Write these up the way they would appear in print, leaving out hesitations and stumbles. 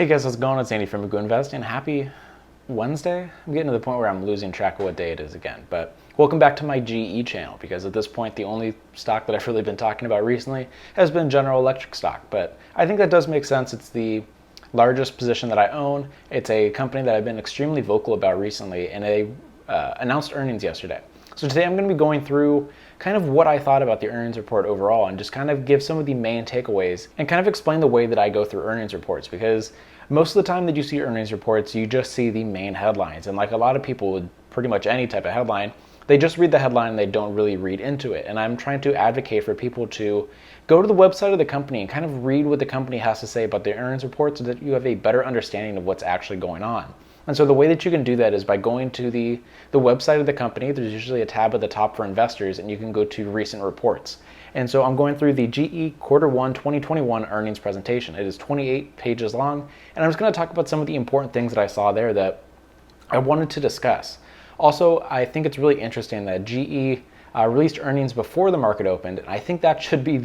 Hey guys, how's it going? It's Andy from Magoo Invest, and happy Wednesday. I'm getting to the point where I'm losing track of what day it is again. But welcome back to my GE channel, because at this point, the only stock that I've really been talking about recently has been General Electric stock. But I think that does make sense. It's the largest position that I own. It's a company that I've been extremely vocal about recently, and they announced earnings yesterday. So today I'm going to be going through kind of what I thought about the earnings report overall, and just kind of give some of the main takeaways and kind of explain the way that I go through earnings reports, because most of the time that you see earnings reports, you just see the main headlines. And like a lot of people with pretty much any type of headline, they just read the headline and they don't really read into it. And I'm trying to advocate for people to go to the website of the company and kind of read what the company has to say about their earnings report, so that you have a better understanding of what's actually going on. And so the way that you can do that is by going to the website of the company. There's usually a tab at the top for investors, and you can go to recent reports. And so I'm going through the GE Q1 2021 earnings presentation. It is 28 pages long, and I'm just going to talk about some of the important things that I saw there that I wanted to discuss. Also, I think it's really interesting that GE released earnings before the market opened, and I think that should be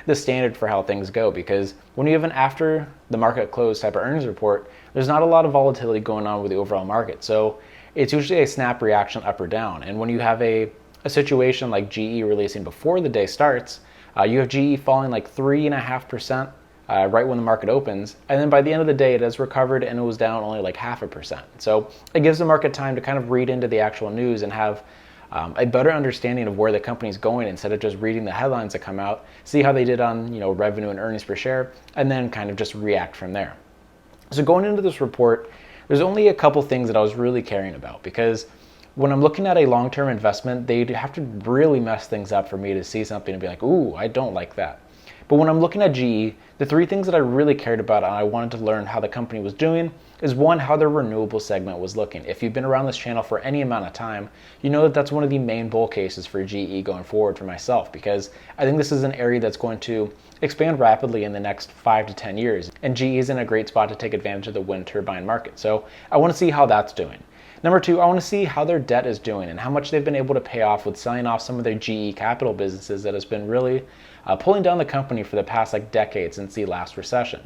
the standard for how things go, because when you have an after the market closed type of earnings report, there's not a lot of volatility going on with the overall market. So it's usually a snap reaction up or down. And when you have a situation like GE releasing before the day starts, you have GE falling like 3.5% right when the market opens, and then by the end of the day it has recovered and it was down only like 0.5%. So it gives the market time to kind of read into the actual news and have a better understanding of where the company's going, instead of just reading the headlines that come out, see how they did on revenue and earnings per share, and then kind of just react from there. So going into this report, there's only a couple things that I was really caring about, because when I'm looking at a long-term investment, they'd have to really mess things up for me to see something and be like, ooh, I don't like that. But when I'm looking at GE, the three things that I really cared about and I wanted to learn how the company was doing is, one, how their renewable segment was looking. If you've been around this channel for any amount of time, you know that that's one of the main bull cases for GE going forward for myself, because I think this is an area that's going to expand rapidly in the next 5 to 10 years. And GE is in a great spot to take advantage of the wind turbine market. So I want to see how that's doing. Number two, I want to see how their debt is doing and how much they've been able to pay off with selling off some of their GE Capital businesses that has been really pulling down the company for the past decade since the last recession.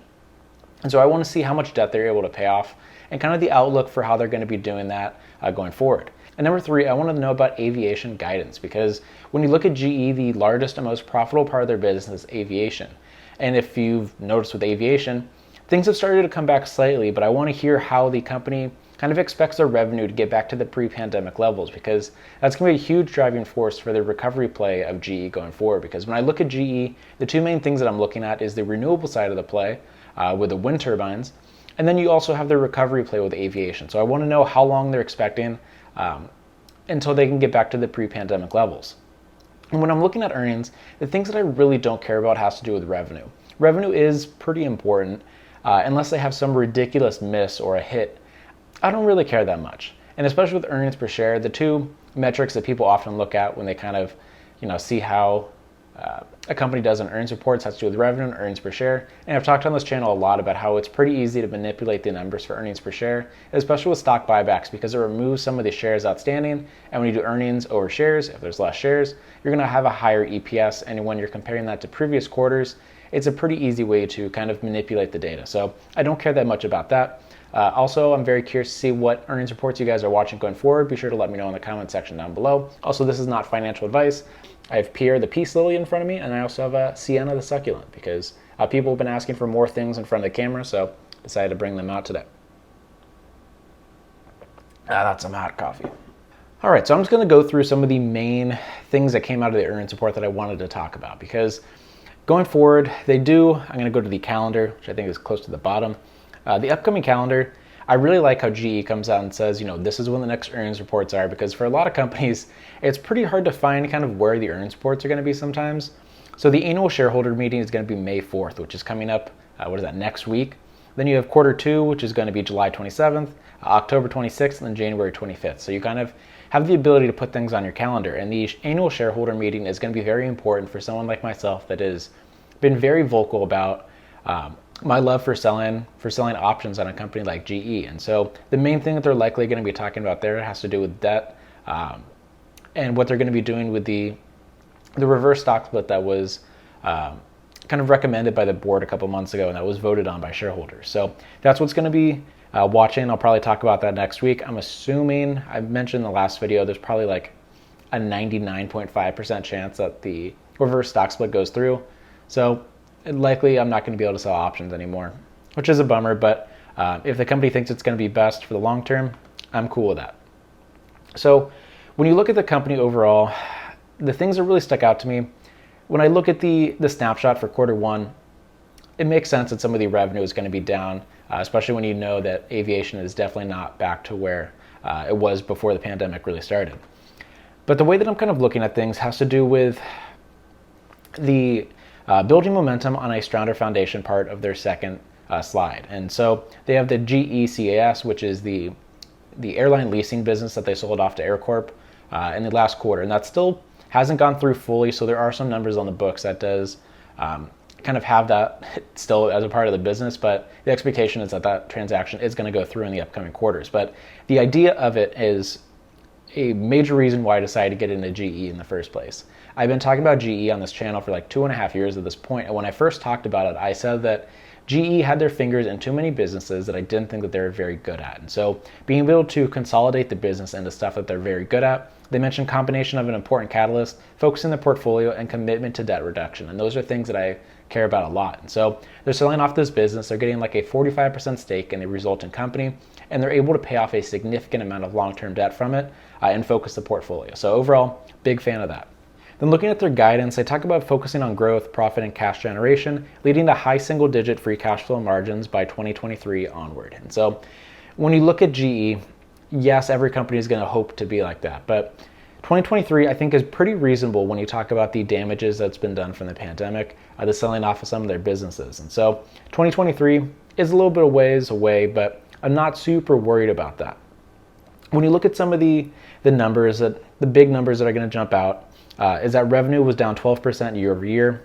And so I want to see how much debt they're able to pay off and kind of the outlook for how they're going to be doing that going forward. And number three, I want to know about aviation guidance, because when you look at GE, the largest and most profitable part of their business is aviation. And if you've noticed with aviation, things have started to come back slightly, but I want to hear how the company kind of expects their revenue to get back to the pre-pandemic levels, because that's going to be a huge driving force for the recovery play of GE going forward. Because when I look at GE, the two main things that I'm looking at is the renewable side of the play with the wind turbines, and then you also have the recovery play with aviation. So I want to know how long they're expecting until they can get back to the pre-pandemic levels. And when I'm looking at earnings, the things that I really don't care about has to do with revenue. Revenue is pretty important unless they have some ridiculous miss or a hit. I don't really care that much. And especially with earnings per share, the two metrics that people often look at when they kind of see how a company does in earnings reports has to do with revenue and earnings per share. And I've talked on this channel a lot about how it's pretty easy to manipulate the numbers for earnings per share, especially with stock buybacks, because it removes some of the shares outstanding. And when you do earnings over shares, if there's less shares, you're going to have a higher EPS. And when you're comparing that to previous quarters, it's a pretty easy way to kind of manipulate the data. So I don't care that much about that. Also, I'm very curious to see what earnings reports you guys are watching going forward. Be sure to let me know in the comment section down below. Also, this is not financial advice. I have Pierre the Peace Lily in front of me, and I also have Sienna the Succulent, because people have been asking for more things in front of the camera, so decided to bring them out today. That's some hot coffee. All right, so I'm just going to go through some of the main things that came out of the earnings report that I wanted to talk about, because going forward, I'm going to go to the calendar, which I think is close to the bottom. The upcoming calendar, I really like how GE comes out and says, this is when the next earnings reports are, because for a lot of companies, it's pretty hard to find kind of where the earnings reports are going to be sometimes. So the annual shareholder meeting is going to be May 4th, which is coming up, next week. Then you have quarter two, which is going to be July 27th, October 26th, and then January 25th. So you kind of have the ability to put things on your calendar. And the annual shareholder meeting is going to be very important for someone like myself that has been very vocal about my love for selling options on a company like GE. And so the main thing that they're likely going to be talking about there has to do with debt and what they're going to be doing with the reverse stock split that was kind of recommended by the board a couple months ago, and that was voted on by shareholders. So that's what's going to be watching. I'll probably talk about that next week. I'm assuming, I mentioned in the last video, there's probably like a 99.5% chance that the reverse stock split goes through. So likely I'm not going to be able to sell options anymore, which is a bummer, but if the company thinks it's going to be best for the long term, I'm cool with that. So when you look at the company overall, the things that really stuck out to me, when I look at the snapshot for quarter one, it makes sense that some of the revenue is going to be down, especially when you know that aviation is definitely not back to where it was before the pandemic really started. But the way that I'm kind of looking at things has to do with the building momentum on a stronger foundation part of their second slide. And so they have the GECAS, which is the airline leasing business that they sold off to AirCorp in the last quarter. And that still hasn't gone through fully, so there are some numbers on the books that does kind of have that still as a part of the business, but the expectation is that that transaction is going to go through in the upcoming quarters. But the idea of it is a major reason why I decided to get into GE in the first place. I've been talking about GE on this channel for like 2.5 years at this point, and when I first talked about it, I said that GE had their fingers in too many businesses that I didn't think that they were very good at. And so being able to consolidate the business into stuff that they're very good at, they mentioned combination of an important catalyst, focusing the portfolio, and commitment to debt reduction. And those are things that I care about a lot. And so they're selling off this business, they're getting like a 45% stake in the resultant company, and they're able to pay off a significant amount of long-term debt from it and focus the portfolio. So overall, big fan of that. Then looking at their guidance, they talk about focusing on growth, profit, and cash generation, leading to high single-digit free cash flow margins by 2023 onward. And so when you look at GE, yes, every company is going to hope to be like that, but 2023 I think is pretty reasonable when you talk about the damages that's been done from the pandemic, the selling off of some of their businesses. And so 2023 is a little bit of ways away, but I'm not super worried about that. When you look at some of the numbers, the big numbers that are going to jump out, is that revenue was down 12% year over year.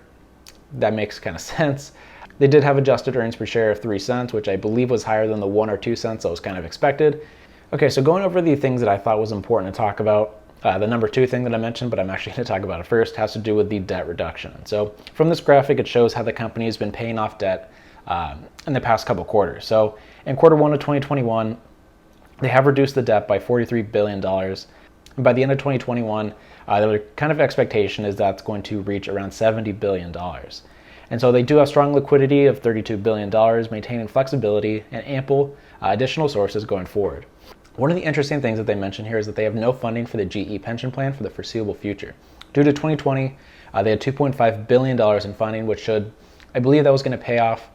That makes kind of sense. They did have adjusted earnings per share of 3 cents, which I believe was higher than the 1 or 2 cents that was kind of expected. Okay, so going over the things that I thought was important to talk about, the number 2 thing that I mentioned, but I'm actually going to talk about it first, has to do with the debt reduction. So from this graphic, it shows how the company has been paying off debt in the past couple quarters. So in quarter 1 of 2021, they have reduced the debt by $43 billion. And by the end of 2021, their kind of expectation is that's going to reach around $70 billion. And so they do have strong liquidity of $32 billion, maintaining flexibility and ample additional sources going forward. One of the interesting things that they mention here is that they have no funding for the GE pension plan for the foreseeable future. Due to 2020, they had $2.5 billion in funding, which I believe that was going to pay off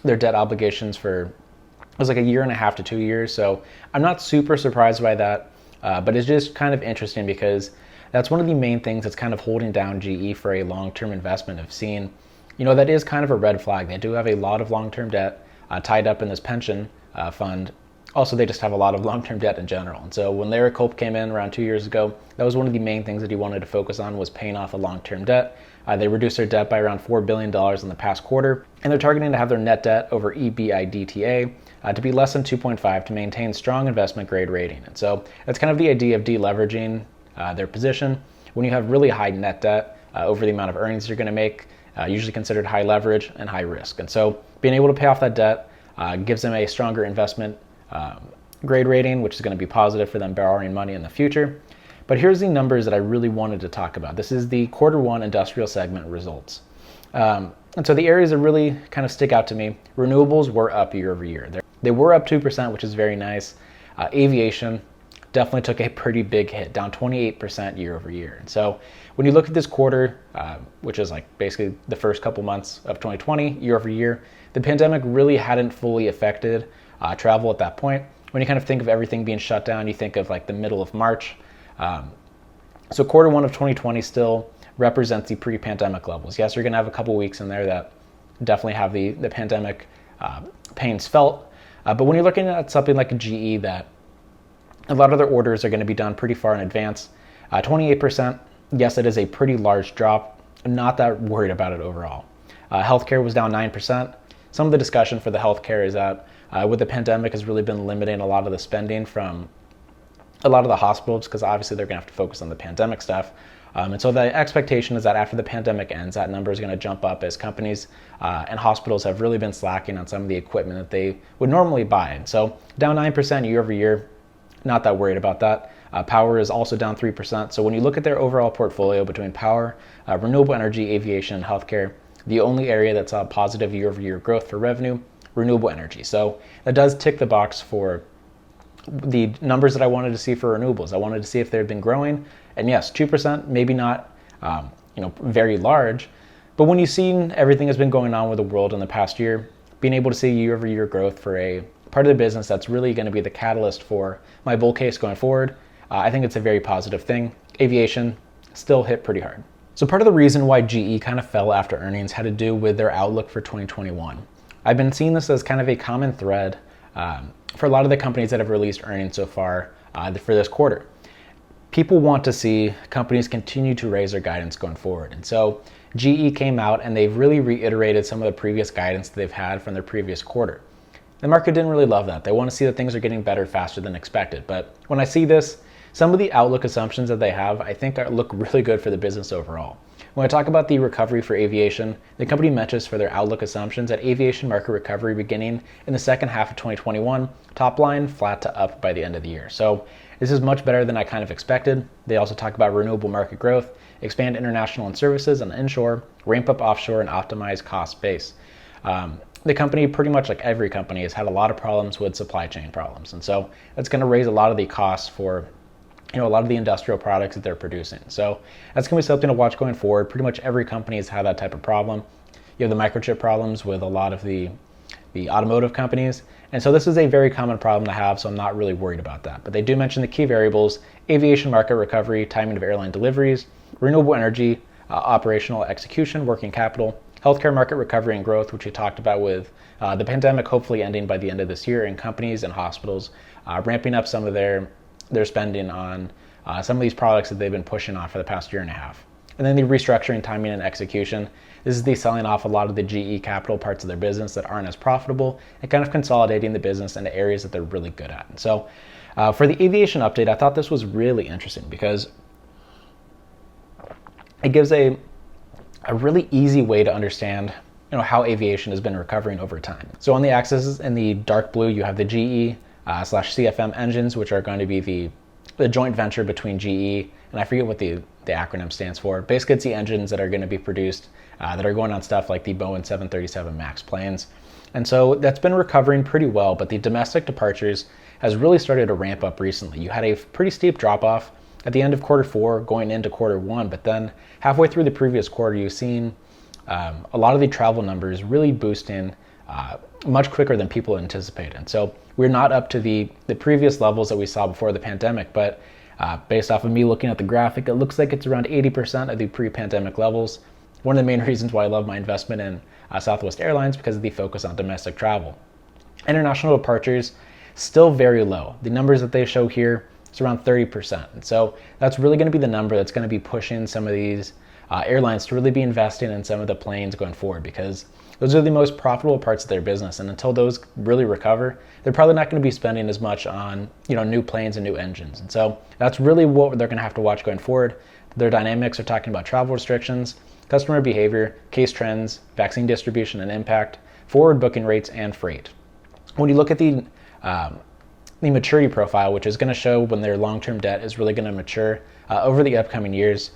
their debt obligations for, it was like 1.5 to 2 years. So I'm not super surprised by that, but it's just kind of interesting because that's one of the main things that's kind of holding down GE for a long-term investment of seeing, that is kind of a red flag. They do have a lot of long-term debt tied up in this pension fund. Also, they just have a lot of long-term debt in general. And so when Larry Culp came in around 2 years ago, that was one of the main things that he wanted to focus on, was paying off the long-term debt. They reduced their debt by around $4 billion in the past quarter, and they're targeting to have their net debt over EBITDA to be less than 2.5 to maintain strong investment grade rating. And so that's kind of the idea of deleveraging their position. When you have really high net debt over the amount of earnings you're going to make, usually considered high leverage and high risk. And so being able to pay off that debt gives them a stronger investment grade rating, which is going to be positive for them borrowing money in the future. But here's the numbers that I really wanted to talk about. This is the quarter 1 industrial segment results. And so the areas that really kind of stick out to me, renewables were up year over year. They were up 2%, which is very nice. Aviation definitely took a pretty big hit, down 28% year over year. And so when you look at this quarter, which is like basically the first couple months of 2020, year over year, the pandemic really hadn't fully affected travel at that point. When you kind of think of everything being shut down, you think of like the middle of March. So quarter 1 of 2020 still represents the pre-pandemic levels. Yes, you're going to have a couple weeks in there that definitely have the pandemic pains felt. But when you're looking at something like a GE, that a lot of their orders are going to be done pretty far in advance. 28%, yes, it is a pretty large drop. I'm not that worried about it overall. Healthcare was down 9%. Some of the discussion for the healthcare is that with the pandemic has really been limiting a lot of the spending from a lot of the hospitals, because obviously they're going to have to focus on the pandemic stuff. And so the expectation is that after the pandemic ends, that number is going to jump up as companies and hospitals have really been slacking on some of the equipment that they would normally buy. And so down 9% year over year, not that worried about that. Power is also down 3%. So when you look at their overall portfolio between power, renewable energy, aviation, and healthcare, the only area that saw positive year over year growth for revenue, renewable energy. So that does tick the box for the numbers that I wanted to see for renewables. I wanted to see if they've been growing, and yes, 2%, maybe not, very large, but when you've seen everything that's been going on with the world in the past year, being able to see year-over-year growth for a part of the business that's really going to be the catalyst for my bull case going forward, I think it's a very positive thing. Aviation still hit pretty hard. So part of the reason why GE kind of fell after earnings had to do with their outlook for 2021. I've been seeing this as kind of a common thread for a lot of the companies that have released earnings so far for this quarter. People want to see companies continue to raise their guidance going forward. And so GE came out and they've really reiterated some of the previous guidance that they've had from their previous quarter. The market didn't really love that. They want to see that things are getting better faster than expected. But when I see this, some of the outlook assumptions that they have, I think look really good for the business overall. When I talk about the recovery for aviation, the company mentions for their outlook assumptions that aviation market recovery beginning in the second half of 2021, top line flat to up by the end of the year. So this is much better than I kind of expected. They also talk about renewable market growth, expand international and services and inshore, ramp up offshore, and optimize cost base. The company, pretty much like every company, has had a lot of problems with supply chain problems. And so that's going to raise a lot of the costs for a lot of the industrial products that they're producing. So that's going to be something to watch going forward. Pretty much every company has had that type of problem. You have the microchip problems with a lot of the automotive companies. And so this is a very common problem to have, so I'm not really worried about that. But they do mention the key variables: aviation market recovery, timing of airline deliveries, renewable energy, operational execution, working capital, healthcare market recovery and growth, which we talked about with the pandemic hopefully ending by the end of this year, and companies and hospitals ramping up some of their spending on some of these products that they've been pushing off for the past year and a half. And then the restructuring, timing, and execution. This is the selling off a lot of the GE Capital parts of their business that aren't as profitable and kind of consolidating the business into areas that they're really good at. And so for the aviation update, I thought this was really interesting because it gives a really easy way to understand how aviation has been recovering over time. So on the axis in the dark blue, you have the GE /CFM engines, which are going to be the joint venture between GE, and I forget what the acronym stands for. Basically, it's the engines that are going to be produced that are going on stuff like the Boeing 737 MAX planes. And so that's been recovering pretty well, but the domestic departures has really started to ramp up recently. You had a pretty steep drop off at the end of quarter 4 going into quarter 1, but then halfway through the previous quarter, you've seen a lot of the travel numbers really boosting much quicker than people anticipated. So we're not up to the previous levels that we saw before the pandemic, but based off of me looking at the graphic, it looks like it's around 80% of the pre-pandemic levels. One of the main reasons why I love my investment in Southwest Airlines, because of the focus on domestic travel. International departures, still very low. The numbers that they show here, it's around 30%. And so that's really going to be the number that's going to be pushing some of these airlines to really be investing in some of the planes going forward, because those are the most profitable parts of their business. And until those really recover, they're probably not going to be spending as much on new planes and new engines. And so that's really what they're going to have to watch going forward. Their dynamics are talking about travel restrictions, customer behavior, case trends, vaccine distribution and impact, forward booking rates, and freight. When you look at the maturity profile, which is going to show when their long-term debt is really going to mature over the upcoming years,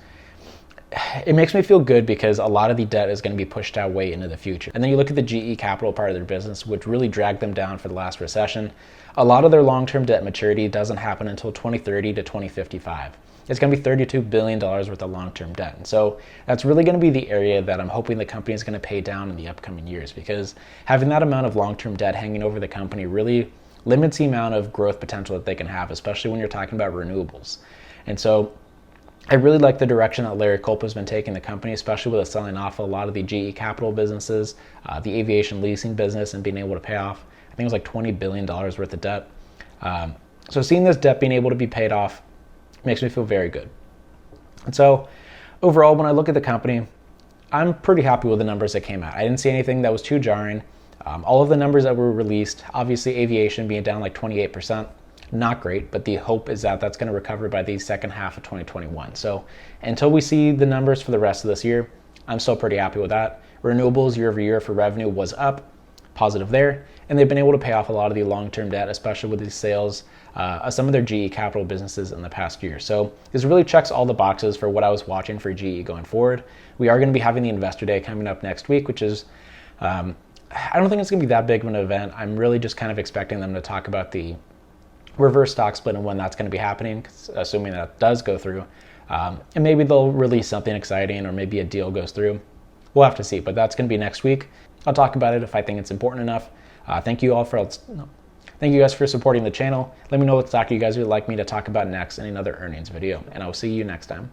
it makes me feel good because a lot of the debt is going to be pushed out way into the future. And then you look at the GE Capital part of their business, which really dragged them down for the last recession. A lot of their long-term debt maturity doesn't happen until 2030 to 2055. It's going to be $32 billion worth of long-term debt. And so that's really going to be the area that I'm hoping the company is going to pay down in the upcoming years, because having that amount of long-term debt hanging over the company really limits the amount of growth potential that they can have, especially when you're talking about renewables. And so I really like the direction that Larry Culp has been taking the company, especially with selling off a lot of the GE Capital businesses, the aviation leasing business, and being able to pay off, I think it was like $20 billion worth of debt. So seeing this debt being able to be paid off makes me feel very good. And so overall, when I look at the company, I'm pretty happy with the numbers that came out. I didn't see anything that was too jarring. All of the numbers that were released, obviously aviation being down like 28%, not great, but the hope is that that's going to recover by the second half of 2021. So until we see the numbers for the rest of this year, I'm still pretty happy with that. Renewables year over year for revenue was up, positive there, and they've been able to pay off a lot of the long-term debt, especially with these sales of some of their GE Capital businesses in the past year. So this really checks all the boxes for what I was watching for GE going forward. We are going to be having the Investor Day coming up next week, which is, I don't think it's going to be that big of an event. I'm really just kind of expecting them to talk about the reverse stock split and when that's going to be happening, assuming that does go through. And maybe they'll release something exciting, or maybe a deal goes through. We'll have to see, but that's going to be next week. I'll talk about it if I think it's important enough. Thank you guys for supporting the channel. Let me know what stock you guys would like me to talk about next in another earnings video, and I will see you next time.